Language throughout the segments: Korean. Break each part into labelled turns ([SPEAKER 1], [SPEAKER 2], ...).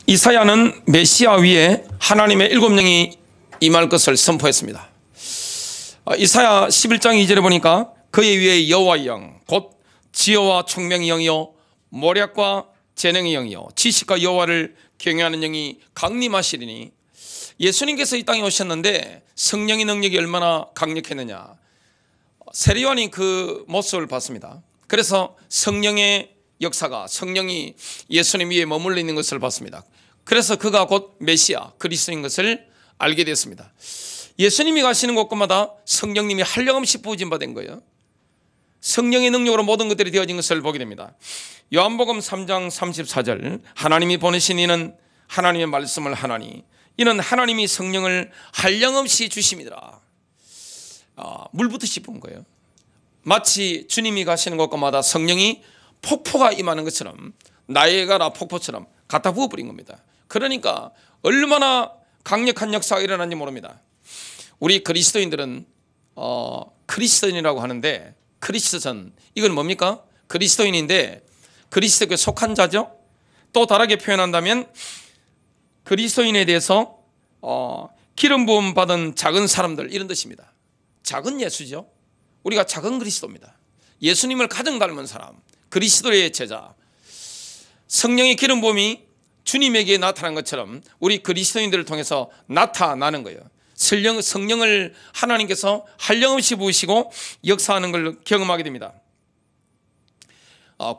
[SPEAKER 1] 이사야는 메시아 위에 하나님의 7영이 임할 것을 선포했습니다. 이사야 11장 2절에 보니까 그의 위에 여호와의 영, 곧 지혜와 총명의 영이요 모략과 재능의 영이요 지식과 여호와를 경외하는 영이 강림하시리니, 예수님께서 이 땅에 오셨는데 성령의 능력이 얼마나 강력했느냐, 세례요한이 그 모습을 봤습니다. 그래서 성령의 역사가, 성령이 예수님 위에 머물러 있는 것을 봤습니다. 그래서 그가 곧 메시아 그리스도인 것을 알게 됐습니다. 예수님이 가시는 곳곳마다 성령님이 한량없이 부어진 바 된 거예요. 성령의 능력으로 모든 것들이 되어진 것을 보게 됩니다. 요한복음 3장 34절, 하나님이 보내신 이는 하나님의 말씀을 하나니 이는 하나님이 성령을 한량없이 주심이더라. 물부터 씹은 거예요. 마치 주님이 가시는 곳곳마다 성령이 폭포가 임하는 것처럼, 나이아가라 폭포처럼 갖다 부어버린 겁니다. 그러니까 얼마나 강력한 역사가 일어났는지 모릅니다. 우리 그리스도인들은 크리스천이라고 하는데, 크리스천, 이건 뭡니까? 그리스도인인데 그리스도께 속한 자죠. 또 다르게 표현한다면 그리스도인에 대해서 기름 부음 받은 작은 사람들, 이런 뜻입니다. 작은 예수죠. 우리가 작은 그리스도입니다. 예수님을 가장 닮은 사람, 그리스도의 제자. 성령의 기름 부음이 주님에게 나타난 것처럼 우리 그리스도인들을 통해서 나타나는 거예요. 성령을 하나님께서 한량없이 부으시고 역사하는 걸 경험하게 됩니다.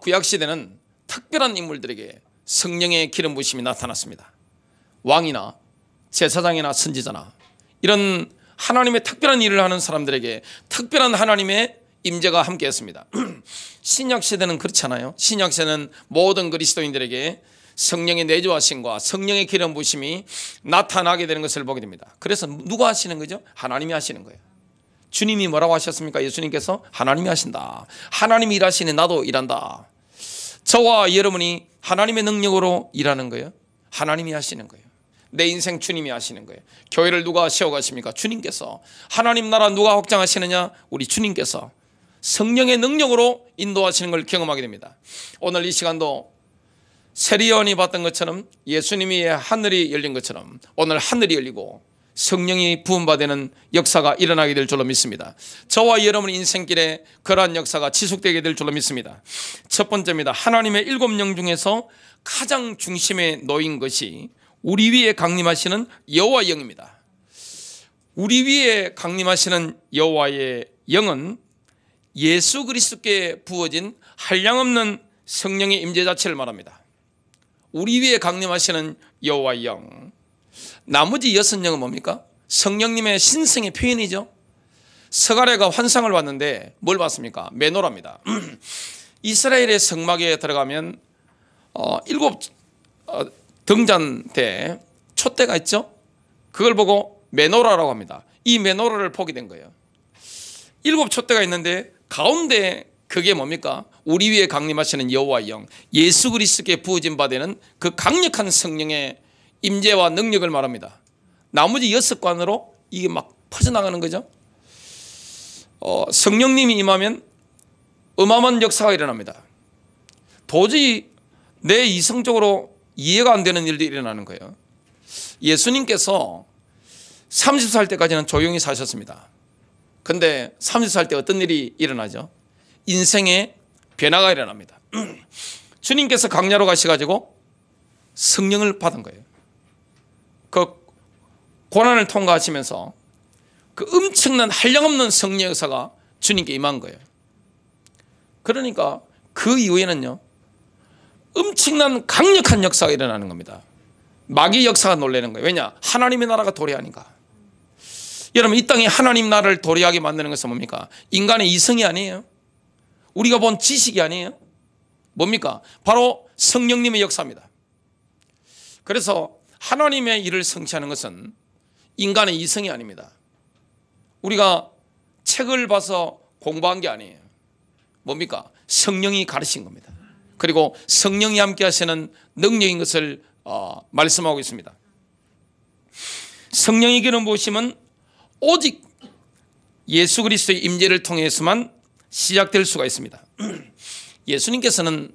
[SPEAKER 1] 구약시대는 특별한 인물들에게 성령의 기름 부으심이 나타났습니다. 왕이나 제사장이나 선지자나 이런 하나님의 특별한 일을 하는 사람들에게 특별한 하나님의 임재가 함께했습니다. 신약시대는 그렇지 않아요. 신약시대는 모든 그리스도인들에게 성령의 내주하심과 성령의 기름 부으심이 나타나게 되는 것을 보게 됩니다. 그래서 누가 하시는 거죠? 하나님이 하시는 거예요. 주님이 뭐라고 하셨습니까? 예수님께서 하나님이 하신다. 하나님이 일하시니 나도 일한다. 저와 여러분이 하나님의 능력으로 일하는 거예요. 하나님이 하시는 거예요. 내 인생 주님이 하시는 거예요. 교회를 누가 세워가십니까? 주님께서. 하나님 나라 누가 확장하시느냐? 우리 주님께서. 성령의 능력으로 인도하시는 걸 경험하게 됩니다. 오늘 이 시간도 세례요한이 봤던 것처럼, 예수님이 하늘이 열린 것처럼 오늘 하늘이 열리고 성령이 부음받는 역사가 일어나게 될 줄로 믿습니다. 저와 여러분 인생길에 그러한 역사가 지속되게 될 줄로 믿습니다. 첫 번째입니다. 하나님의 7영 중에서 가장 중심에 놓인 것이 우리 위에 강림하시는 여호와의 영입니다. 우리 위에 강림하시는 여호와의 영은 예수 그리스도께 부어진 한량없는 성령의 임재 자체를 말합니다. 우리 위에 강림하시는 여호와의 영. 나머지 6영은 뭡니까? 성령님의 신성의 표현이죠. 스가랴가 환상을 봤는데 뭘 봤습니까? 메노라입니다. 이스라엘의 성막에 들어가면 7 등잔대 촛대가 있죠. 그걸 보고 메노라라고 합니다. 이 메노라를 보게 된 거예요. 7 촛대가 있는데 가운데 그게 뭡니까? 우리 위에 강림하시는 여호와의 영, 예수 그리스도께 부어진 바 되는 그 강력한 성령의 임재와 능력을 말합니다. 나머지 6관으로 이게 막 퍼져나가는 거죠. 성령님이 임하면 어마어마한 역사가 일어납니다. 도저히 내 이성적으로 이해가 안 되는 일들이 일어나는 거예요. 예수님께서 30살 때까지는 조용히 사셨습니다. 근데 30살 때 어떤 일이 일어나죠? 인생의 변화가 일어납니다. 주님께서 강야로 가셔가지고 성령을 받은 거예요. 그 고난을 통과하시면서 그 엄청난 한량없는 성령 역사가 주님께 임한 거예요. 그러니까 그 이후에는요, 엄청난 강력한 역사가 일어나는 겁니다. 마귀 역사가 놀라는 거예요. 왜냐? 하나님의 나라가 도래하니까. 여러분, 이 땅에 하나님 나라를 도래하게 만드는 것은 뭡니까? 인간의 이성이 아니에요. 우리가 본 지식이 아니에요. 뭡니까? 바로 성령님의 역사입니다. 그래서 하나님의 일을 성취하는 것은 인간의 이성이 아닙니다. 우리가 책을 봐서 공부한 게 아니에요. 뭡니까? 성령이 가르친 겁니다. 그리고 성령이 함께 하시는 능력인 것을 말씀하고 있습니다. 성령의 기름 부으심은 오직 예수 그리스도의 임재를 통해서만 시작될 수가 있습니다. 예수님께서는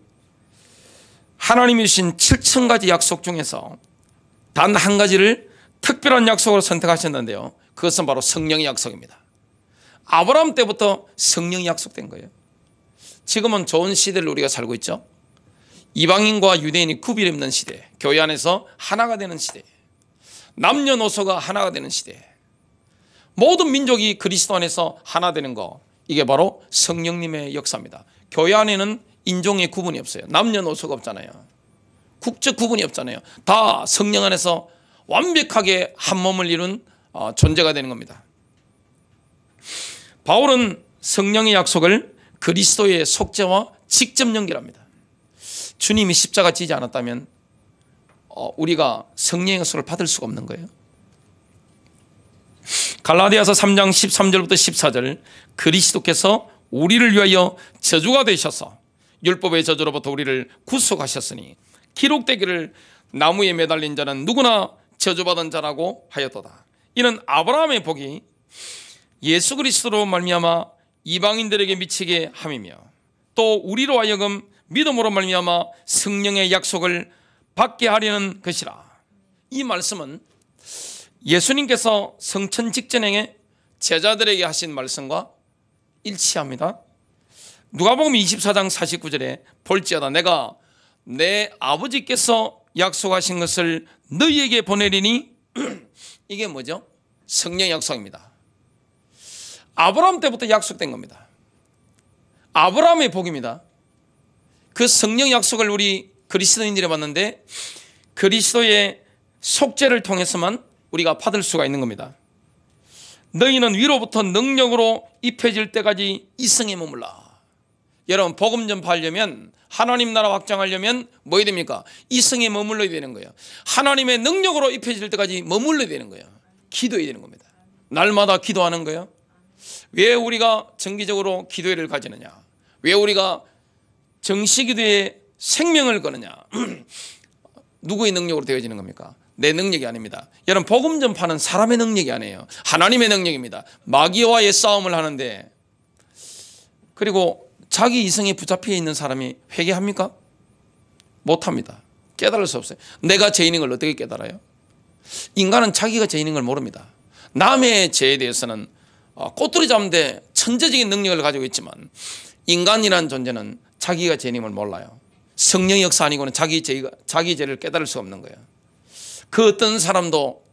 [SPEAKER 1] 하나님이 주신 7,000가지 약속 중에서 단 한 가지를 특별한 약속으로 선택하셨는데요, 그것은 바로 성령의 약속입니다. 아브라함 때부터 성령이 약속된 거예요. 지금은 좋은 시대를 우리가 살고 있죠. 이방인과 유대인이 구별 없는 시대, 교회 안에서 하나가 되는 시대, 남녀노소가 하나가 되는 시대, 모든 민족이 그리스도 안에서 하나 되는 거, 이게 바로 성령님의 역사입니다. 교회 안에는 인종의 구분이 없어요. 남녀노소가 없잖아요. 국적 구분이 없잖아요. 다 성령 안에서 완벽하게 한 몸을 이룬 존재가 되는 겁니다. 바울은 성령의 약속을 그리스도의 속죄와 직접 연결합니다. 주님이 십자가 지지 않았다면 우리가 성령의 약속을 받을 수가 없는 거예요. 갈라디아서 3장 13절부터 14절, 그리스도께서 우리를 위하여 저주가 되셔서 율법의 저주로부터 우리를 구속하셨으니 기록되기를 나무에 매달린 자는 누구나 저주받은 자라고 하였도다. 이는 아브라함의 복이 예수 그리스도로 말미암아 이방인들에게 미치게 함이며 또 우리로 하여금 믿음으로 말미암아 성령의 약속을 받게 하려는 것이라. 이 말씀은 예수님께서 성천 직전에 제자들에게 하신 말씀과 일치합니다. 누가복음 24장 49절에 볼지어다 내가 내 아버지께서 약속하신 것을 너희에게 보내리니 이게 뭐죠? 성령 약속입니다. 아브라함 때부터 약속된 겁니다. 아브라함의 복입니다. 그 성령 약속을 우리 그리스도인들이 받는데 그리스도의 속죄를 통해서만 우리가 받을 수가 있는 겁니다. 너희는 위로부터 능력으로 입혀질 때까지 이성에 머물라. 여러분, 복음 전파하려면, 하나님 나라 확장하려면 뭐 해야 됩니까? 이성에 머물러야 되는 거예요. 하나님의 능력으로 입혀질 때까지 머물러야 되는 거예요. 기도해야 되는 겁니다. 날마다 기도하는 거예요. 왜 우리가 정기적으로 기도회를 가지느냐? 왜 우리가 정시기도에 생명을 거느냐? 누구의 능력으로 되어지는 겁니까? 내 능력이 아닙니다. 여러분, 복음 전파는 사람의 능력이 아니에요. 하나님의 능력입니다. 마귀와의 싸움을 하는데, 그리고 자기 이성에 붙잡혀 있는 사람이 회개합니까? 못합니다. 깨달을 수 없어요. 내가 죄인인 걸 어떻게 깨달아요? 인간은 자기가 죄인인 걸 모릅니다. 남의 죄에 대해서는 꼬투리 잡는데 천재적인 능력을 가지고 있지만 인간이라는 존재는 자기가 죄인인 걸 몰라요. 성령의 역사 아니고는 자기 죄를 깨달을 수가 없는 거예요. 그 어떤 사람도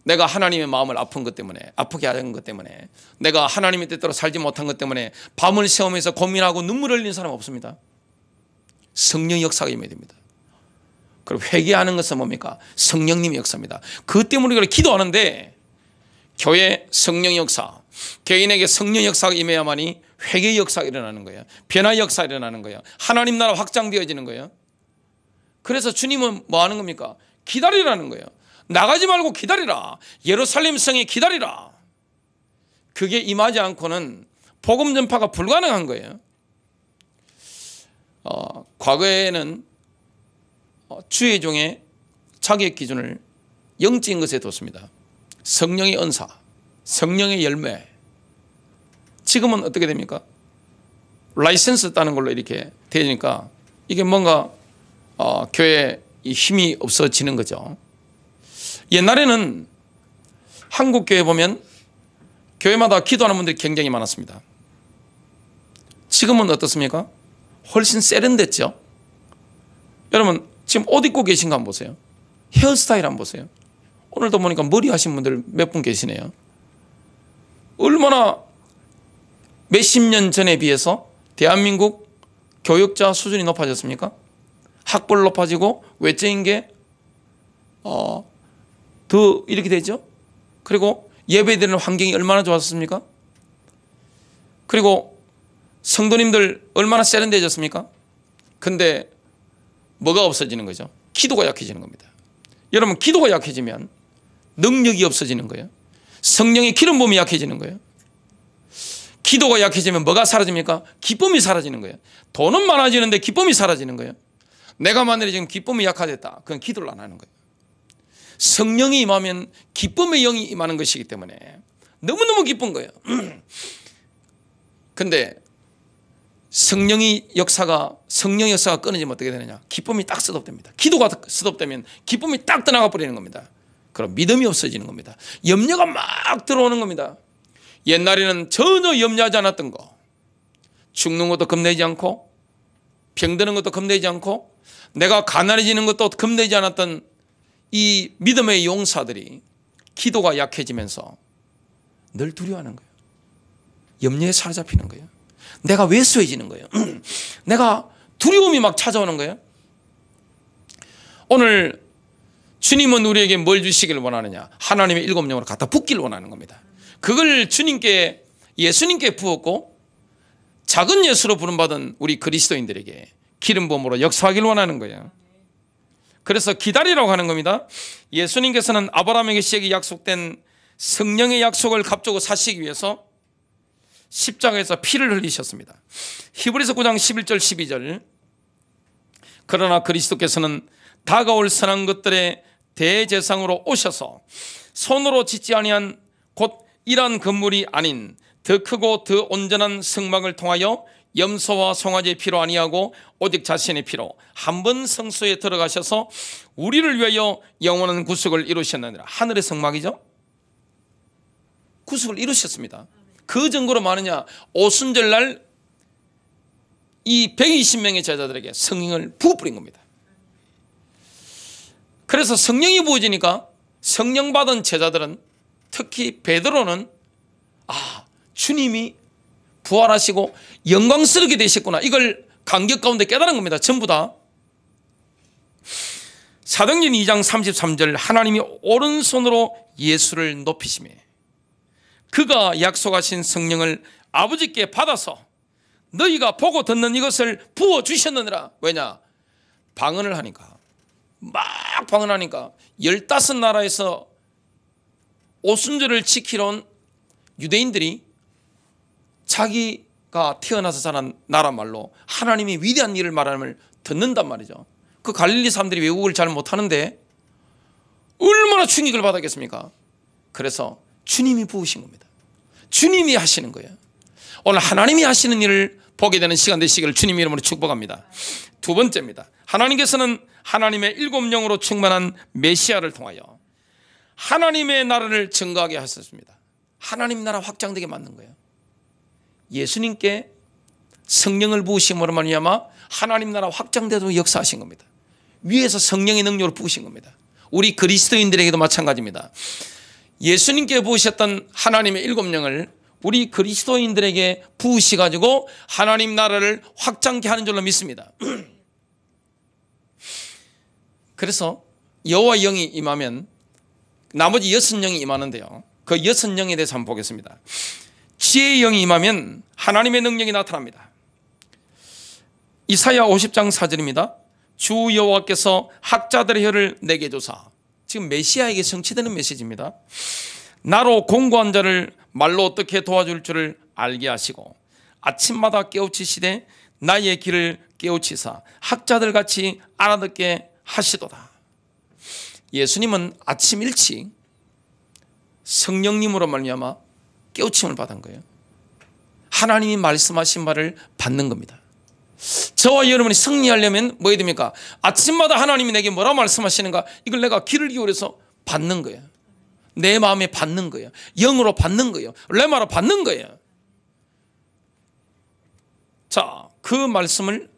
[SPEAKER 1] 내가 하나님의 마음을 아프게 하는 것 때문에, 내가 하나님의 뜻대로 살지 못한 것 때문에 밤을 새우면서 고민하고 눈물을 흘리는 사람 없습니다. 성령의 역사가 임해야 됩니다. 그리고 회개하는 것은 뭡니까? 성령님의 역사입니다. 그 때문에 우리가 기도하는데, 교회 성령의 역사, 개인에게 성령의 역사가 임해야만이 회개의 역사가 일어나는 거예요. 변화의 역사가 일어나는 거예요. 하나님 나라 확장되어지는 거예요. 그래서 주님은 뭐 하는 겁니까? 기다리라는 거예요. 나가지 말고 기다리라. 예루살렘 성에 기다리라. 그게 임하지 않고는 복음 전파가 불가능한 거예요. 과거에는 주의 종의 자격 기준을 영적인 것에 뒀습니다. 성령의 은사, 성령의 열매. 지금은 어떻게 됩니까? 라이센스 따는 걸로 이렇게 되니까 이게 뭔가 교회에 힘이 없어지는 거죠. 옛날에는 한국 교회 보면 교회마다 기도하는 분들이 굉장히 많았습니다. 지금은 어떻습니까? 훨씬 세련됐죠. 여러분, 지금 옷 입고 계신가 한번 보세요. 헤어스타일 한번 보세요. 오늘도 보니까 머리 하신 분들 몇 분 계시네요. 얼마나 몇십 년 전에 비해서 대한민국 교육자 수준이 높아졌습니까? 학벌 높아지고 외적인 게 더 이렇게 되죠. 그리고 예배드리는 환경이 얼마나 좋았습니까? 그리고 성도님들 얼마나 세련되어졌습니까? 근데 뭐가 없어지는 거죠? 기도가 약해지는 겁니다. 여러분, 기도가 약해지면 능력이 없어지는 거예요. 성령의 기름 부음이 약해지는 거예요. 기도가 약해지면 뭐가 사라집니까? 기쁨이 사라지는 거예요. 돈은 많아지는데 기쁨이 사라지는 거예요. 내가 만약에 지금 기쁨이 약화됐다, 그건 기도를 안 하는 거예요. 성령이 임하면 기쁨의 영이 임하는 것이기 때문에 너무너무 기쁜 거예요. 근데 성령의 역사가 끊어지면 어떻게 되느냐? 기쁨이 딱 스톱됩니다. 기도가 스톱되면 기쁨이 딱 떠나가 버리는 겁니다. 그럼 믿음이 없어지는 겁니다. 염려가 막 들어오는 겁니다. 옛날에는 전혀 염려하지 않았던 거, 죽는 것도 겁내지 않고 병드는 것도 겁내지 않고 내가 가난해지는 것도 겁내지 않았던 이 믿음의 용사들이 기도가 약해지면서 늘 두려워하는 거예요. 염려에 사로잡히는 거예요. 내가 왜소해지는 거예요. 내가 두려움이 막 찾아오는 거예요. 오늘 주님은 우리에게 뭘 주시길 원하느냐? 하나님의 일곱 영으로 갖다 붓기를 원하는 겁니다. 그걸 예수님께 부었고 작은 예수로 부름받은 우리 그리스도인들에게 기름 부음으로 역사하기를 원하는 거예요. 그래서 기다리라고 하는 겁니다. 예수님께서는 아브라함에게 시에게 약속된 성령의 약속을 갑자기 사시기 위해서 십자가에서 피를 흘리셨습니다. 히브리서 9장 11절 12절. 그러나 그리스도께서는 다가올 선한 것들의 대제사장으로 오셔서 손으로 짓지 아니한 곧 이러한 건물이 아닌 더 크고 더 온전한 성막을 통하여 염소와 송아지의 피로 아니하고 오직 자신의 피로 한 번 성소에 들어가셔서 우리를 위하여 영원한 구속을 이루셨느니라. 하늘의 성막이죠. 구속을 이루셨습니다. 그 증거로 많으냐? 오순절날 이 120명의 제자들에게 성령을 부어뿌린 겁니다. 그래서 성령이 부어지니까 성령 받은 제자들은, 특히 베드로는 주님이 부활하시고 영광스럽게 되셨구나, 이걸 감격 가운데 깨달은 겁니다. 전부 다. 사도행전 2장 33절. 하나님이 오른손으로 예수를 높이시며 그가 약속하신 성령을 아버지께 받아서 너희가 보고 듣는 이것을 부어주셨느니라. 왜냐? 방언을 하니까, 막 방언하니까 15나라에서 오순절을 지키러 온 유대인들이 자기가 태어나서 자란 나라 말로 하나님이 위대한 일을 말함을 듣는단 말이죠. 그 갈릴리 사람들이 외국어를 잘 못하는데 얼마나 충격을 받았겠습니까? 그래서 주님이 부으신 겁니다. 주님이 하시는 거예요. 오늘 하나님이 하시는 일을 보게 되는 시간 되시기를 주님 이름으로 축복합니다. 두 번째입니다. 하나님께서는 하나님의 일곱 영으로 충만한 메시아를 통하여 하나님의 나라를 증거하게 하셨습니다. 하나님 나라 확장되게 만든 거예요. 예수님께 성령을 부으심으로 말미암아 하나님 나라 확장되도록 역사하신 겁니다. 위에서 성령의 능력으로 부으신 겁니다. 우리 그리스도인들에게도 마찬가지입니다. 예수님께 부으셨던 하나님의 일곱 영을 우리 그리스도인들에게 부으시가지고 하나님 나라를 확장케 하는 줄로 믿습니다. 그래서 여호와 영이 임하면 나머지 6영이 임하는데요, 그 6영에 대해서 한번 보겠습니다. 지혜의 영이 임하면 하나님의 능력이 나타납니다. 이사야 50장 4절입니다. 주 여호와께서 학자들의 혀를 내게 주사. 지금 메시아에게 성취되는 메시지입니다. 나로 공고한 자를 말로 어떻게 도와줄 줄을 알게 하시고 아침마다 깨우치시되 나의 길을 깨우치사 학자들 같이 알아듣게 하시도다. 예수님은 아침 일찍 성령님으로 말미암아 깨우침을 받은 거예요. 하나님이 말씀하신 말을 받는 겁니다. 저와 여러분이 승리하려면 뭐 해야 됩니까? 아침마다 하나님이 내게 뭐라 말씀하시는가, 이걸 내가 귀를 기울여서 받는 거예요. 내 마음에 받는 거예요. 영으로 받는 거예요. 레마로 받는 거예요. 자, 그 말씀을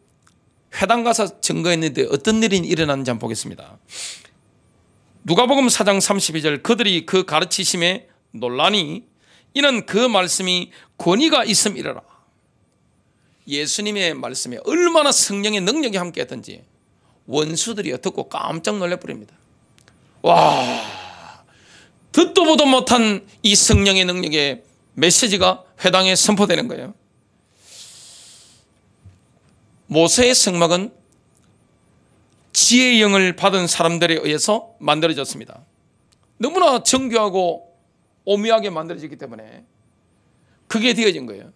[SPEAKER 1] 회당 가서 증거했는데 어떤 일이 일어났는지 한번 보겠습니다. 누가복음 4장 32절. 그들이 그 가르치심에 놀라니 이는 그 말씀이 권위가 있음이라라. 예수님의 말씀에 얼마나 성령의 능력이 함께했던지 원수들이 듣고 깜짝 놀라버립니다. 와, 듣도 보도 못한 이 성령의 능력의 메시지가 회당에 선포되는 거예요. 모세의 성막은 지혜의 영을 받은 사람들에 의해서 만들어졌습니다. 너무나 정교하고 오묘하게 만들어졌기 때문에 그게 되어진 거예요.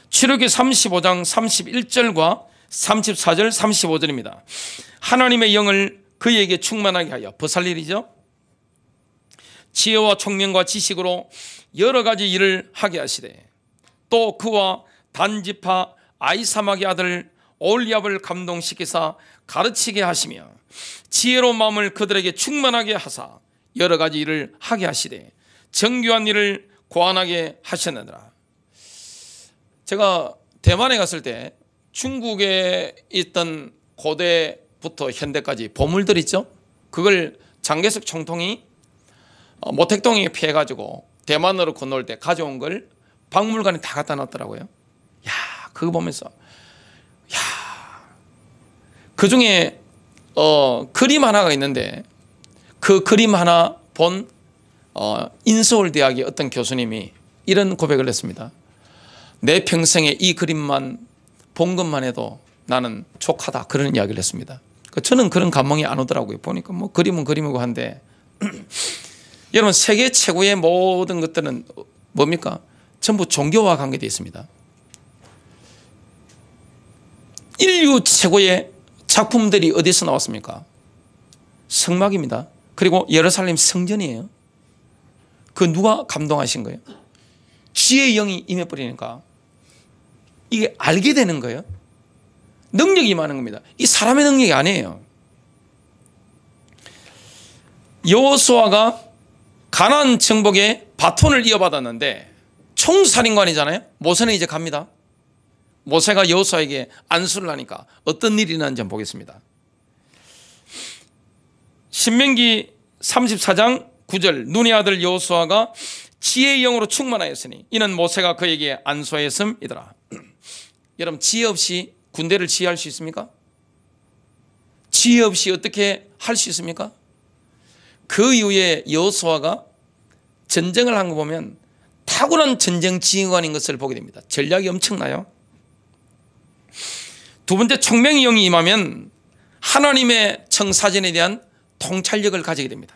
[SPEAKER 1] 출애굽기 35장 31절과 34절 35절입니다. 하나님의 영을 그에게 충만하게 하여 버살 일이죠. 지혜와 총명과 지식으로 여러 가지 일을 하게 하시되 또 그와 단지파 아이사막의 아들 올리압을 감동시키사 가르치게 하시며 지혜로운 마음을 그들에게 충만하게 하사 여러 가지 일을 하게 하시되 정교한 일을 고안하게 하셨느니라. 제가 대만에 갔을 때 중국에 있던 고대부터 현대까지 보물들 있죠. 그걸 장개석 총통이 모택동에 피해가지고 대만으로 건너올 때 가져온 걸 박물관에 다 갖다 놨더라고요. 야, 그거 보면서 그 중에 그림 하나가 있는데 그 그림 하나 본 인서울대학의 어떤 교수님이 이런 고백을 했습니다. 내 평생에 이 그림만 본 것만 해도 나는 족하다, 그런 이야기를 했습니다. 저는 그런 감흥이 안 오더라고요. 보니까 뭐 그림은 그림이고 한데 여러분, 세계 최고의 모든 것들은 뭡니까? 전부 종교와 관계되어 있습니다. 인류 최고의 작품들이 어디서 나왔습니까? 성막입니다. 그리고 예루살렘 성전이에요. 그 누가 감동하신 거예요? 지혜의 영이 임해버리니까 이게 알게 되는 거예요. 능력이 임하는 겁니다. 이 사람의 능력이 아니에요. 여호수아가 가나안 정복의 바톤을 이어받았는데 총살인관이잖아요. 모세는 이제 갑니다. 모세가 여호수아에게 안수를 하니까 어떤 일이 일어나는지 한번 보겠습니다. 신명기 34장 9절, 눈의 아들 여호수아가 지혜의 영으로 충만하였으니 이는 모세가 그에게 안수하였음이더라. 여러분, 지혜 없이 군대를 지휘할 수 있습니까? 지혜 없이 어떻게 할 수 있습니까? 그 이후에 여호수아가 전쟁을 한 거 보면 탁월한 전쟁 지휘관인 것을 보게 됩니다. 전략이 엄청나요. 두 번째, 총명의 영이 임하면 하나님의 청사진에 대한 통찰력을 가지게 됩니다.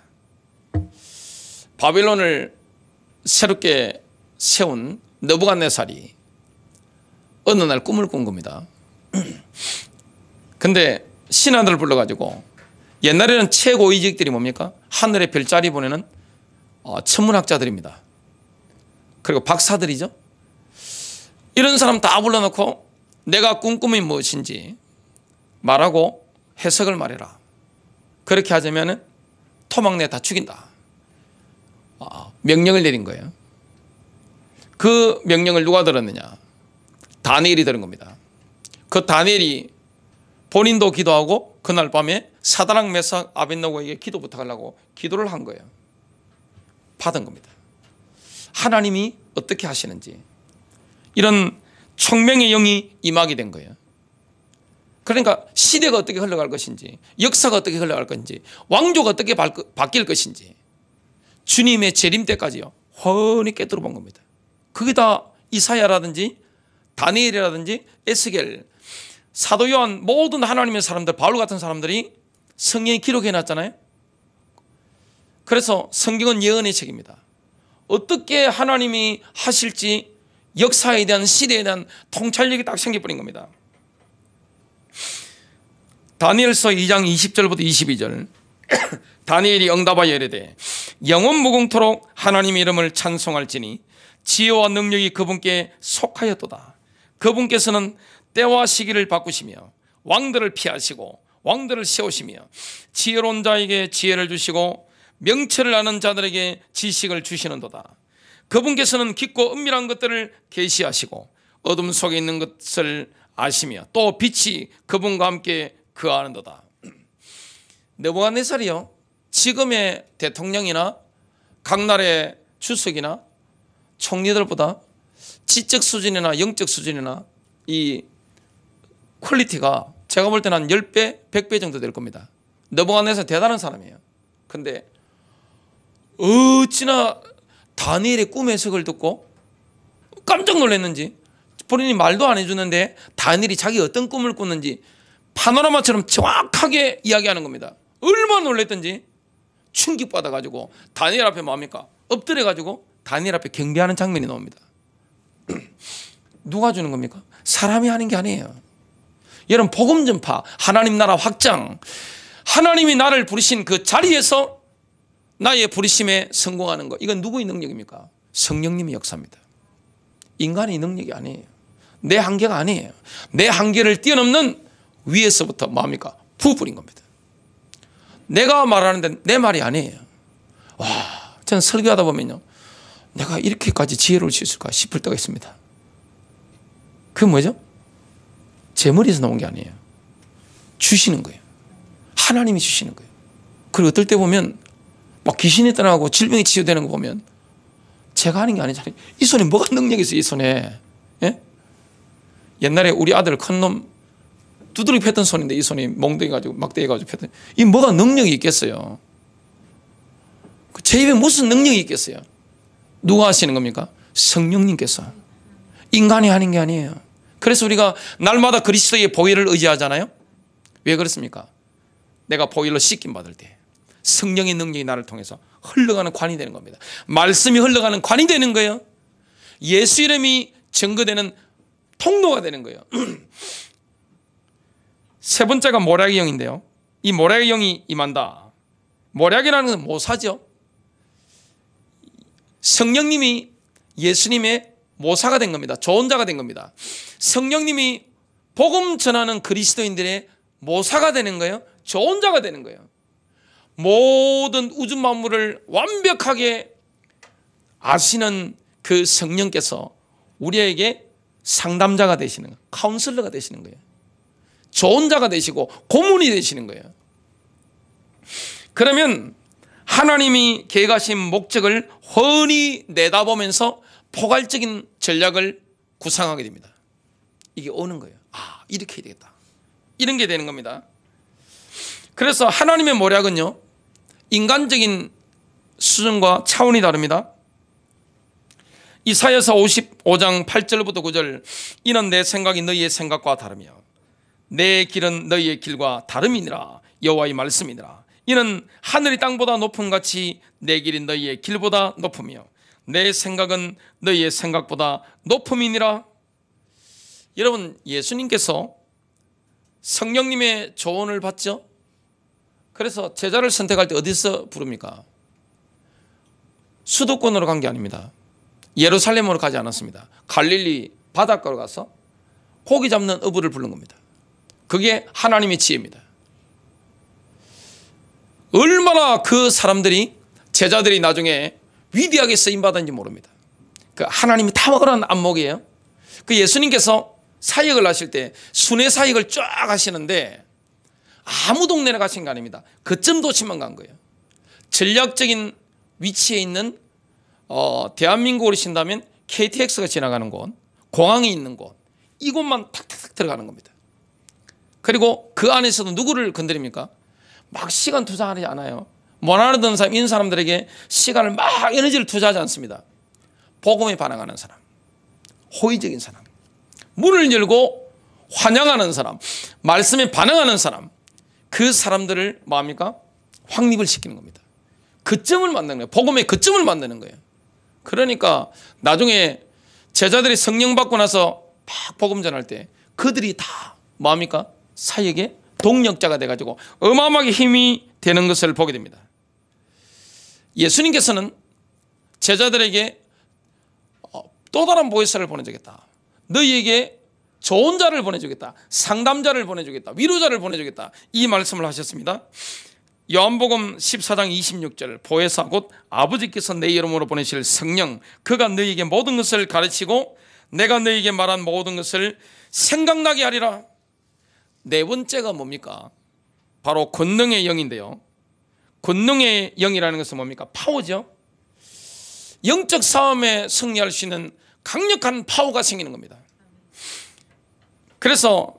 [SPEAKER 1] 바빌론을 새롭게 세운 느부갓네살이 어느 날 꿈을 꾼 겁니다. 근데 신하들을 불러가지고, 옛날에는 최고위직들이 뭡니까? 하늘에 별자리 보내는 천문학자들입니다. 그리고 박사들이죠. 이런 사람 다 불러놓고 내가 꾼 꿈이 무엇인지 말하고 해석을 말해라. 그렇게 하자면 토막내 다 죽인다. 명령을 내린 거예요. 그 명령을 누가 들었느냐? 다니엘이 들은 겁니다. 그 다니엘이 본인도 기도하고 그날 밤에 사드락 메삭 아벳느고에게 기도 부탁하려고 기도를 한 거예요. 받은 겁니다. 하나님이 어떻게 하시는지, 이런 총명의 영이 임하게 된 거예요. 그러니까 시대가 어떻게 흘러갈 것인지, 역사가 어떻게 흘러갈 것인지, 왕조가 어떻게 바뀔 것인지 주님의 재림 때까지요 훤히 깨뜨려 본 겁니다. 그게 다 이사야라든지 다니엘이라든지 에스겔, 사도 요한, 모든 하나님의 사람들, 바울 같은 사람들이 성경에 기록해 놨잖아요. 그래서 성경은 예언의 책입니다. 어떻게 하나님이 하실지 역사에 대한, 시대에 대한 통찰력이 딱 생겨버린 겁니다. 다니엘서 2장 20절부터 22절 다니엘이 응답하여 이르되 영원 무궁토록 하나님의 이름을 찬송할지니 지혜와 능력이 그분께 속하였도다. 그분께서는 때와 시기를 바꾸시며 왕들을 피하시고 왕들을 세우시며 지혜로운 자에게 지혜를 주시고 명철을 아는 자들에게 지식을 주시는도다. 그분께서는 깊고 은밀한 것들을 계시하시고 어둠 속에 있는 것을 아시며 또 빛이 그분과 함께 거하는도다. 느부갓네살이요, 지금의 대통령이나 각 나라의 주석이나 총리들보다 지적 수준이나 영적 수준이나 이 퀄리티가 제가 볼 때는 한 10배, 100배 정도 될 겁니다. 느부갓네살 대단한 사람이에요. 근데 어찌나 다니엘의 꿈 해석을 듣고 깜짝 놀랐는지, 본인이 말도 안 해주는데 다니엘이 자기 어떤 꿈을 꿨는지 파노라마처럼 정확하게 이야기하는 겁니다. 얼마나 놀랐던지 충격받아가지고 다니엘 앞에 뭡니까? 엎드려가지고 다니엘 앞에 경배하는 장면이 나옵니다. 누가 주는 겁니까? 사람이 하는 게 아니에요. 여러분, 복음 전파, 하나님 나라 확장, 하나님이 나를 부르신 그 자리에서 나의 부르심에 성공하는 것, 이건 누구의 능력입니까? 성령님의 역사입니다. 인간의 능력이 아니에요. 내 한계가 아니에요. 내 한계를 뛰어넘는 위에서부터 뭡니까? 부풀인 겁니다. 내가 말하는데 내 말이 아니에요. 와, 저는 설교하다 보면요, 내가 이렇게까지 지혜로울 수 있을까 싶을 때가 있습니다. 그 뭐죠? 제 머리에서 나온 게 아니에요. 주시는 거예요. 하나님이 주시는 거예요. 그리고 어떨 때 보면 막 귀신이 떠나고 질병이 치유되는 거 보면 제가 하는 게 아니잖아요. 이 손에 뭐가 능력이 있어요, 이 손에. 예? 옛날에 우리 아들 큰 놈 두드러기 팼던 손인데 이 손이 멍덩이가지고 막대해가지고 팼던, 이 뭐가 능력이 있겠어요? 제 입에 무슨 능력이 있겠어요? 누가 하시는 겁니까? 성령님께서. 인간이 하는 게 아니에요. 그래서 우리가 날마다 그리스도의 보혈을 의지하잖아요. 왜 그렇습니까? 내가 보혈로 씻김 받을 때 성령의 능력이 나를 통해서 흘러가는 관이 되는 겁니다. 말씀이 흘러가는 관이 되는 거예요. 예수 이름이 증거되는 통로가 되는 거예요. 세 번째가 모략의 영인데요, 이 모략의 영이 임한다. 모략이라는 것은 모사죠. 성령님이 예수님의 모사가 된 겁니다. 조언자가 된 겁니다. 성령님이 복음 전하는 그리스도인들의 모사가 되는 거예요. 조언자가 되는 거예요. 모든 우주 만물을 완벽하게 아시는 그 성령께서 우리에게 상담자가 되시는 거예요. 카운슬러가 되시는 거예요. 조언자가 되시고 고문이 되시는 거예요. 그러면 하나님이 계획하신 목적을 훤히 내다보면서 포괄적인 전략을 구상하게 됩니다. 이게 오는 거예요. 아, 이렇게 해야 되겠다. 이런 게 되는 겁니다. 그래서 하나님의 모략은요, 인간적인 수준과 차원이 다릅니다. 이사야서 55장 8절부터 9절, 이는 내 생각이 너희의 생각과 다르며 내 길은 너희의 길과 다름이니라. 여호와의 말씀이니라. 이는 하늘이 땅보다 높음 같이 내 길이 너희의 길보다 높으며 내 생각은 너희의 생각보다 높음이니라. 여러분, 예수님께서 성령님의 조언을 받죠. 그래서 제자를 선택할 때 어디서 부릅니까? 수도권으로 간 게 아닙니다. 예루살렘으로 가지 않았습니다. 갈릴리 바닷가로 가서 고기 잡는 어부를 부른 겁니다. 그게 하나님의 지혜입니다. 얼마나 그 사람들이, 제자들이 나중에 위대하게 쓰임받았는지 모릅니다. 그 하나님이 탐하라는 안목이에요. 그 예수님께서 사역을 하실 때 순회 사역을 쫙 하시는데 아무 동네나 가신 거 아닙니다. 그쯤 도시만 간 거예요. 전략적인 위치에 있는 대한민국으로 신다면 KTX가 지나가는 곳, 공항이 있는 곳, 이곳만 탁탁탁 들어가는 겁니다. 그리고 그 안에서도 누구를 건드립니까? 막 시간 투자하지 않아요. 원하는 사람, 있는 사람들에게 시간을 막 에너지를 투자하지 않습니다. 복음에 반응하는 사람, 호의적인 사람, 문을 열고 환영하는 사람, 말씀에 반응하는 사람, 그 사람들을 뭐합니까? 확립을 시키는 겁니다. 그점을 만드는 거예요. 복음의 그점을 만드는 거예요. 그러니까 나중에 제자들이 성령 받고 나서 막 복음 전할 때 그들이 다 뭐합니까? 사역의 동력자가 돼가지고 어마어마하게 힘이 되는 것을 보게 됩니다. 예수님께서는 제자들에게 또 다른 보혜사를 보내주겠다. 너희에게 좋은 자를 보내주겠다. 상담자를 보내주겠다. 위로자를 보내주겠다. 이 말씀을 하셨습니다. 요한복음 14장 26절, 보혜사 곧 아버지께서 내 이름으로 보내실 성령, 그가 너희에게 모든 것을 가르치고 내가 너희에게 말한 모든 것을 생각나게 하리라. 네 번째가 뭡니까? 바로 권능의 영인데요, 권능의 영이라는 것은 뭡니까? 파워죠. 영적 싸움에 승리할 수 있는 강력한 파워가 생기는 겁니다. 그래서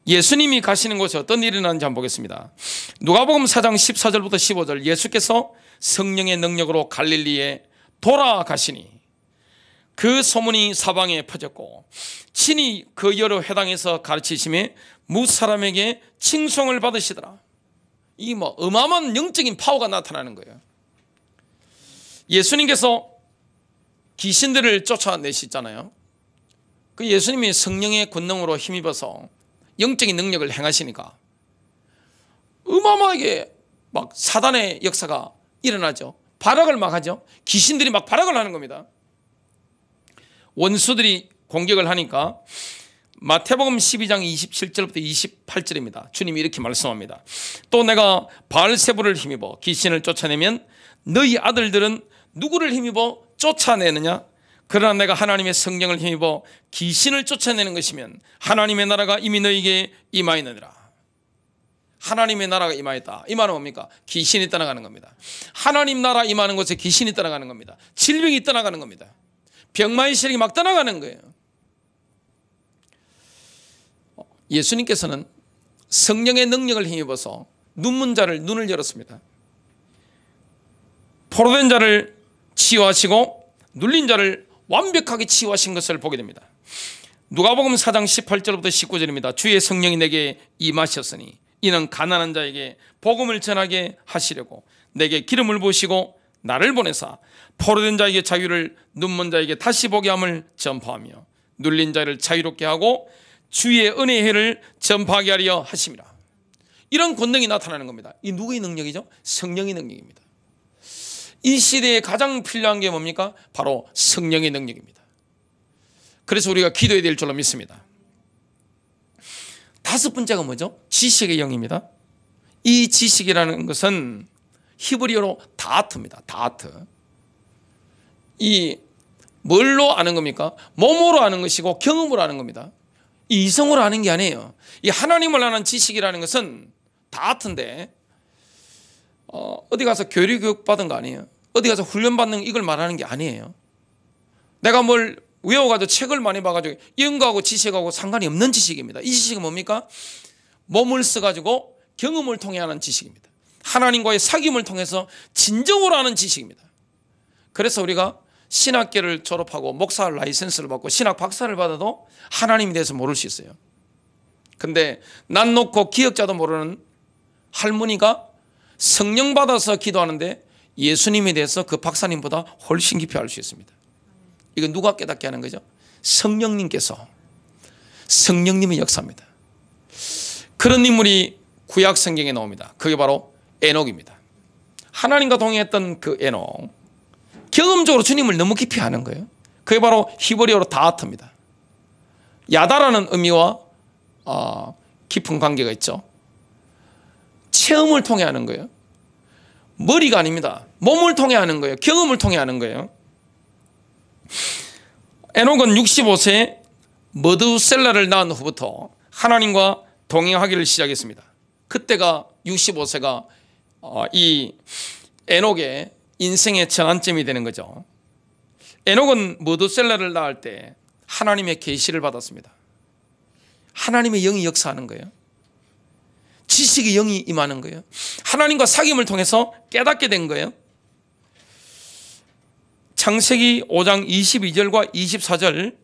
[SPEAKER 1] 예수님이 가시는 곳에 어떤 일이 일어나는지 한번 보겠습니다. 누가복음 4장 14절부터 15절, 예수께서 성령의 능력으로 갈릴리에 돌아가시니 그 소문이 사방에 퍼졌고 친히 그 여러 회당에서 가르치심에 무사람에게 칭송을 받으시더라. 이 뭐 어마어마한 영적인 파워가 나타나는 거예요. 예수님께서 귀신들을 쫓아내시잖아요. 그 예수님이 성령의 권능으로 힘입어서 영적인 능력을 행하시니까 어마어마하게 막 사단의 역사가 일어나죠. 발악을 막 하죠. 귀신들이 막 발악을 하는 겁니다. 원수들이 공격을 하니까 마태복음 12장 27절부터 28절입니다. 주님이 이렇게 말씀합니다. 또 내가 바알세불을 힘입어 귀신을 쫓아내면 너희 아들들은 누구를 힘입어 쫓아내느냐? 그러나 내가 하나님의 성령을 힘입어 귀신을 쫓아내는 것이면 하나님의 나라가 이미 너희에게 임하였느니라. 하나님의 나라가 임하였다. 이 말은 뭡니까? 귀신이 떠나가는 겁니다. 하나님 나라 임하는 곳에 귀신이 떠나가는 겁니다. 질병이 떠나가는 겁니다. 병마의 세력이 막 떠나가는 거예요. 예수님께서는 성령의 능력을 힘입어서 눈먼 자를 눈을 열었습니다. 포로된 자를 치유하시고 눌린 자를 완벽하게 치유하신 것을 보게 됩니다. 누가복음 4장 18절부터 19절입니다. 주의 성령이 내게 임하셨으니 이는 가난한 자에게 복음을 전하게 하시려고 내게 기름을 부으시고 나를 보내사 포로된 자에게 자유를, 눈먼 자에게 다시 보게 함을 전파하며 눌린 자를 자유롭게 하고 주의 은혜의 해를 전파하게 하려 하심이라. 이런 권능이 나타나는 겁니다. 이 누구의 능력이죠? 성령의 능력입니다. 이 시대에 가장 필요한 게 뭡니까? 바로 성령의 능력입니다. 그래서 우리가 기도해야 될 줄로 믿습니다. 다섯 번째가 뭐죠? 지식의 영입니다. 이 지식이라는 것은 히브리어로 다트입니다. 다트. 이 뭘로 아는 겁니까? 몸으로 아는 것이고 경험으로 아는 겁니다. 이 이성으로 아는 게 아니에요. 이 하나님을 아는 지식이라는 것은 다트인데 어디 가서 교육 받은 거 아니에요. 어디 가서 훈련 받는 이걸 말하는 게 아니에요. 내가 뭘 외워가지고 책을 많이 봐가지고 이런 거하고 지식하고 상관이 없는 지식입니다. 이 지식은 뭡니까? 몸을 써가지고 경험을 통해 하는 지식입니다. 하나님과의 사귐을 통해서 진정으로 하는 지식입니다. 그래서 우리가 신학계를 졸업하고 목사 라이센스를 받고 신학 박사를 받아도 하나님에 대해서 모를 수 있어요. 근데 난 놓고 기억자도 모르는 할머니가 성령 받아서 기도하는데 예수님에 대해서 그 박사님보다 훨씬 깊이 알 수 있습니다. 이건 누가 깨닫게 하는 거죠? 성령님께서, 성령님의 역사입니다. 그런 인물이 구약 성경에 나옵니다. 그게 바로 에녹입니다. 하나님과 동행했던 그 에녹, 경험적으로 주님을 너무 깊이 아는 거예요. 그게 바로 히브리어로 다하트입니다. 야다라는 의미와 깊은 관계가 있죠. 체험을 통해 하는 거예요. 머리가 아닙니다. 몸을 통해 하는 거예요. 경험을 통해 하는 거예요. 에녹은 65세에 머드셀라를 낳은 후부터 하나님과 동행하기를 시작했습니다. 그때가 65세가 이 에녹의 인생의 전환점이 되는 거죠. 에녹은 머드셀라를 낳을 때 하나님의 계시를 받았습니다. 하나님의 영이 역사하는 거예요. 지식의 영이 임하는 거예요. 하나님과 사귐을 통해서 깨닫게 된 거예요. 창세기 5장 22절과 24절,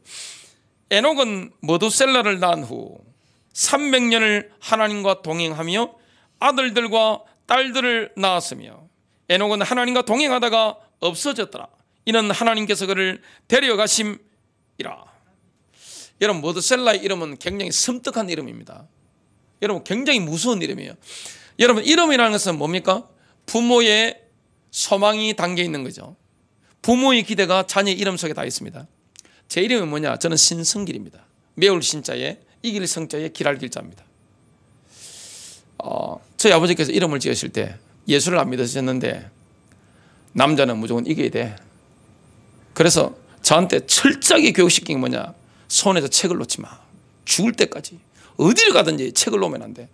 [SPEAKER 1] 에녹은 머두셀라를 낳은 후 300년을 하나님과 동행하며 아들들과 딸들을 낳았으며 에녹은 하나님과 동행하다가 없어졌더라. 이는 하나님께서 그를 데려가심이라. 여러분, 머두셀라의 이름은 굉장히 섬뜩한 이름입니다. 여러분, 굉장히 무서운 이름이에요. 여러분, 이름이라는 것은 뭡니까? 부모의 소망이 담겨 있는 거죠. 부모의 기대가 자녀의 이름 속에 다 있습니다. 제 이름이 뭐냐? 저는 신성길입니다. 매울 신자에 이길 성자에 길할 길자입니다. 저희 아버지께서 이름을 지으실 때 예수를 안 믿으셨는데 남자는 무조건 이겨야 돼. 그래서 저한테 철저하게 교육시킨 게 뭐냐? 손에서 책을 놓지 마. 죽을 때까지 어디를 가든지 책을 놓으면 안 돼.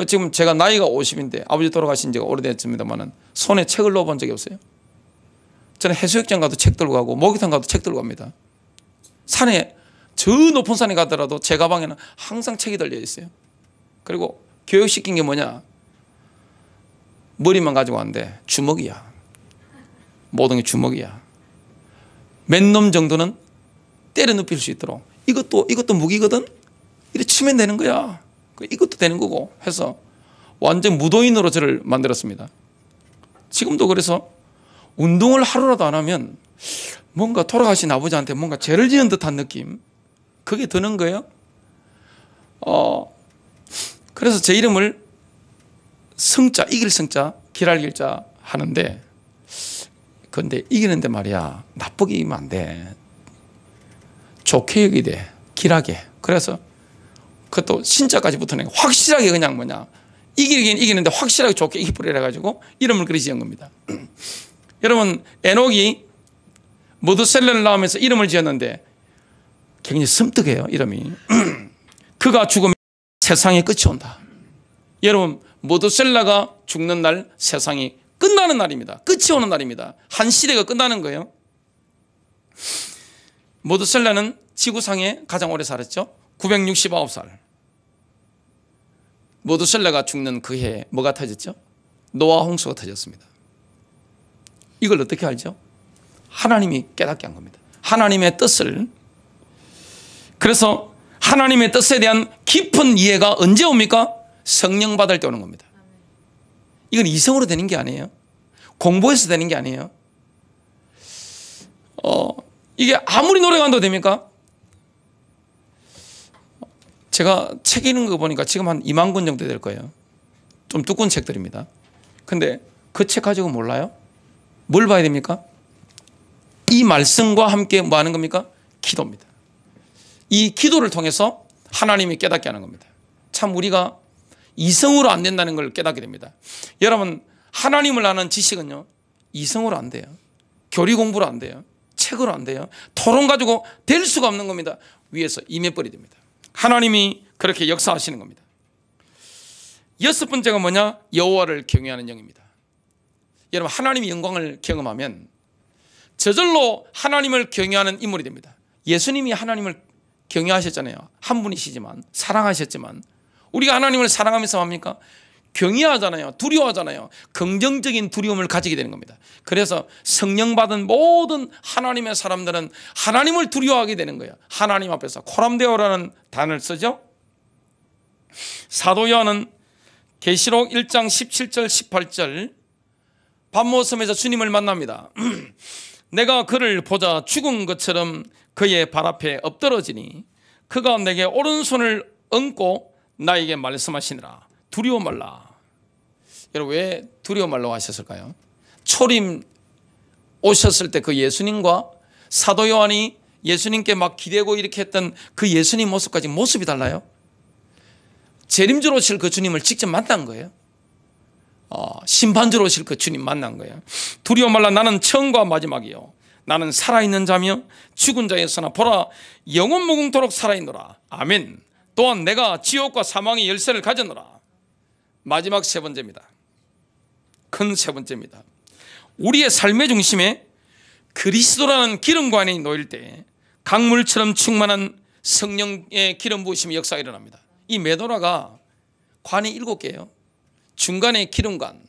[SPEAKER 1] 지금 제가 나이가 50인데 아버지 돌아가신 지가 오래됐습니다만 손에 책을 놓아본 적이 없어요. 저는 해수욕장 가도 책 들고 가고 목욕탕 가도 책 들고 갑니다. 산에, 저 높은 산에 가더라도 제 가방에는 항상 책이 달려 있어요. 그리고 교육시킨 게 뭐냐? 머리만 가지고 왔는데 주먹이야. 모든 게 주먹이야. 몇 놈 정도는 때려 눕힐 수 있도록 이것도 무기거든? 이렇게 치면 되는 거야. 이것도 되는 거고 해서 완전 무도인으로 저를 만들었습니다. 지금도 그래서 운동을 하루라도 안 하면 뭔가 돌아가신 아버지한테 뭔가 죄를 지은 듯한 느낌, 그게 드는 거예요. 그래서 제 이름을 성자, 이길 성자, 길할 길자 하는데, 그런데 이기는데 말이야, 나쁘게 이기면 안 돼. 좋게 여기야 돼. 길하게. 그래서 그것도 신자까지 붙어내고 확실하게 그냥 뭐냐 이기긴 이기는데 확실하게 좋게 이기버리라 가지고 이름을 그리 지은 겁니다. 여러분 에녹이 모두셀라를 낳으면서 이름을 지었는데 굉장히 섬뜩해요. 이름이. 그가 죽으면 세상의 끝이 온다. 여러분 모두셀라가 죽는 날 세상이 끝나는 날입니다. 끝이 오는 날입니다. 한 시대가 끝나는 거예요. 모두셀라는 지구상에 가장 오래 살았죠. 969살. 모두셀라가 죽는 그 해에 뭐가 터졌죠? 노아 홍수가 터졌습니다. 이걸 어떻게 알죠? 하나님이 깨닫게 한 겁니다. 하나님의 뜻을. 그래서 하나님의 뜻에 대한 깊은 이해가 언제 옵니까? 성령 받을 때 오는 겁니다. 이건 이성으로 되는 게 아니에요. 공부해서 되는 게 아니에요. 이게 아무리 노래가 안 돼도 됩니까? 제가 책 읽는 거 보니까 지금 한 2만 권 정도 될 거예요. 좀 두꺼운 책들입니다. 근데 그 책 가지고 몰라요? 뭘 봐야 됩니까? 이 말씀과 함께 뭐 하는 겁니까? 기도입니다. 이 기도를 통해서 하나님이 깨닫게 하는 겁니다. 참 우리가 이성으로 안 된다는 걸 깨닫게 됩니다. 여러분 하나님을 아는 지식은요 이성으로 안 돼요. 교리 공부로 안 돼요. 책으로 안 돼요. 토론 가지고 될 수가 없는 겁니다. 위에서 임해버리 됩니다. 하나님이 그렇게 역사하시는 겁니다. 여섯 번째가 뭐냐? 여호와를 경외하는 영입니다. 여러분 하나님의 영광을 경험하면 저절로 하나님을 경외하는 인물이 됩니다. 예수님이 하나님을 경외하셨잖아요. 한 분이시지만 사랑하셨지만 우리가 하나님을 사랑하면서 합니까? 경외하잖아요. 두려워하잖아요. 긍정적인 두려움을 가지게 되는 겁니다. 그래서 성령 받은 모든 하나님의 사람들은 하나님을 두려워하게 되는 거예요. 하나님 앞에서 코람데오라는 단어를 쓰죠. 사도 요한은 계시록 1장 17절 18절 밤모섬에서 주님을 만납니다. 내가 그를 보자 죽은 것처럼 그의 발 앞에 엎드러지니 그가 내게 오른손을 얹고 나에게 말씀하시니라. 두려워 말라. 여러분 왜 두려워 말라고 하셨을까요? 초림 오셨을 때 그 예수님과 사도 요한이 예수님께 막 기대고 이렇게 했던 그 예수님 모습까지 모습이 달라요. 재림주로 오실 그 주님을 직접 만난 거예요. 심판주로 오실 그 주님 만난 거예요. 두려워 말라. 나는 처음과 마지막이요 나는 살아있는 자며 죽은 자였으나 보라 영원 무궁토록 살아있노라. 아멘. 또한 내가 지옥과 사망의 열쇠를 가졌노라. 마지막 세 번째입니다. 큰 세 번째입니다. 우리의 삶의 중심에 그리스도라는 기름관이 놓일 때 강물처럼 충만한 성령의 기름 부으심의 역사가 일어납니다. 이 메도라가 관이 7개예요. 중간에 기름관,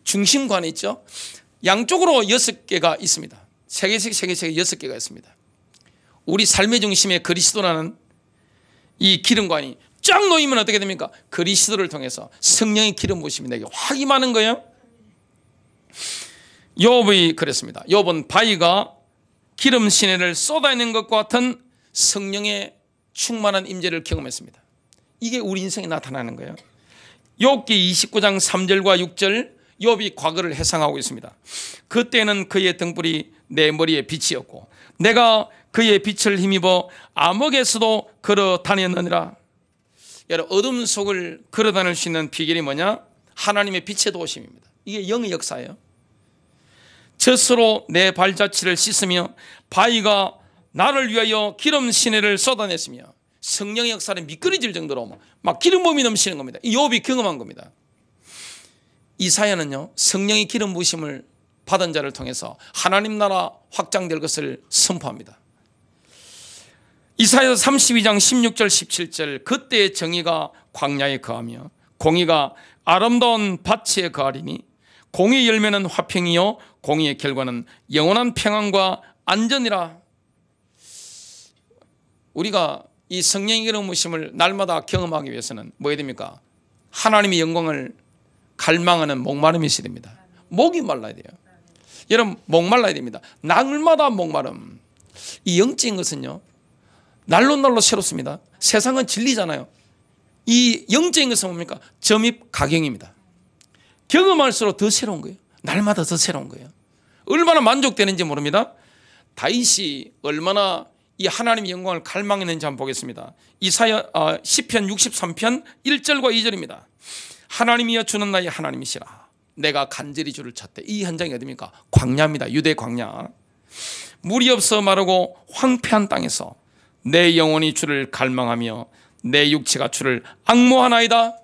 [SPEAKER 1] 중심관이 있죠. 양쪽으로 6개가 있습니다. 3개씩 6개가 있습니다. 우리 삶의 중심에 그리스도라는 이 기름관이 쫙 놓이면 어떻게 됩니까? 그리스도를 통해서 성령의 기름 부으심이 내게 확 임하는 거예요. 욥이 그랬습니다. 욥은 바위가 기름 시내를 쏟아내는 것과 같은 성령의 충만한 임재를 경험했습니다. 이게 우리 인생에 나타나는 거예요. 욥기 29장 3절과 6절 욥이 과거를 회상하고 있습니다. 그때는 그의 등불이 내 머리에 빛이었고 내가 그의 빛을 힘입어 암흑에서도 걸어 다녔느니라. 여러분 어둠 속을 걸어 다닐 수 있는 비결이 뭐냐? 하나님의 빛의 도우심입니다. 이게 영의 역사예요. 젖으로 내 발자취를 씻으며 바위가 나를 위하여 기름 시내를 쏟아냈으며 성령의 역사를 미끄러질 정도로 막 기름 부음이 넘치는 겁니다. 이 욥이 경험한 겁니다. 이사야는요 성령의 기름 부으심을 받은 자를 통해서 하나님 나라 확장될 것을 선포합니다. 이사야 32장 16절 17절 그때의 정의가 광야에 거하며 공의가 아름다운 밭에 거하리니 공의 열매는 화평이요 공의의 결과는 영원한 평안과 안전이라. 우리가 이 성령의 기름 부으심을 날마다 경험하기 위해서는 뭐 해야 됩니까? 하나님의 영광을 갈망하는 목마름이 있어야 됩니다. 목이 말라야 돼요. 여러분 목말라야 됩니다. 날마다 목마름. 이 영적인 것은요 날로 새롭습니다. 세상은 진리잖아요. 이 영적인 것은 뭡니까? 점입 가경입니다. 경험할수록 더 새로운 거예요. 날마다 더 새로운 거예요. 얼마나 만족되는지 모릅니다. 다윗이 얼마나 이 하나님의 영광을 갈망했는지 한번 보겠습니다. 시편 63편 1절과 2절입니다. 하나님이여 주는 나의 하나님이시라. 내가 간절히 주를 찾되. 이 현장이 어디입니까? 광야입니다. 유대 광야. 물이 없어 마르고 황폐한 땅에서 내 영혼이 주를 갈망하며 내 육체가 주를 앙모하나이다.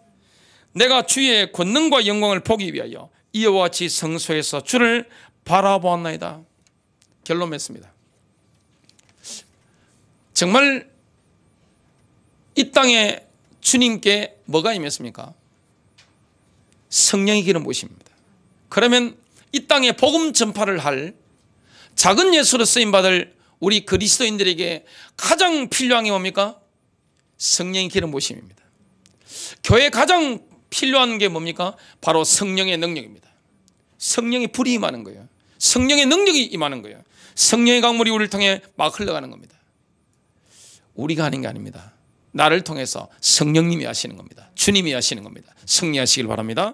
[SPEAKER 1] 내가 주의 권능과 영광을 보기 위하여 이와 같이 성소에서 주를 바라보았나이다. 결론 맺습니다. 정말 이 땅에 주님께 뭐가 임했습니까? 성령의 기름 부으심입니다. 그러면 이 땅에 복음 전파를 할 작은 예수로 쓰임받을 우리 그리스도인들에게 가장 필요한 게 뭡니까? 성령의 기름 부으심입니다. 교회에 가장 필요한 게 뭡니까? 바로 성령의 능력입니다. 성령의 불이 임하는 거예요. 성령의 능력이 임하는 거예요. 성령의 강물이 우리를 통해 막 흘러가는 겁니다. 우리가 하는 게 아닙니다. 나를 통해서 성령님이 하시는 겁니다. 주님이 하시는 겁니다. 승리하시길 바랍니다.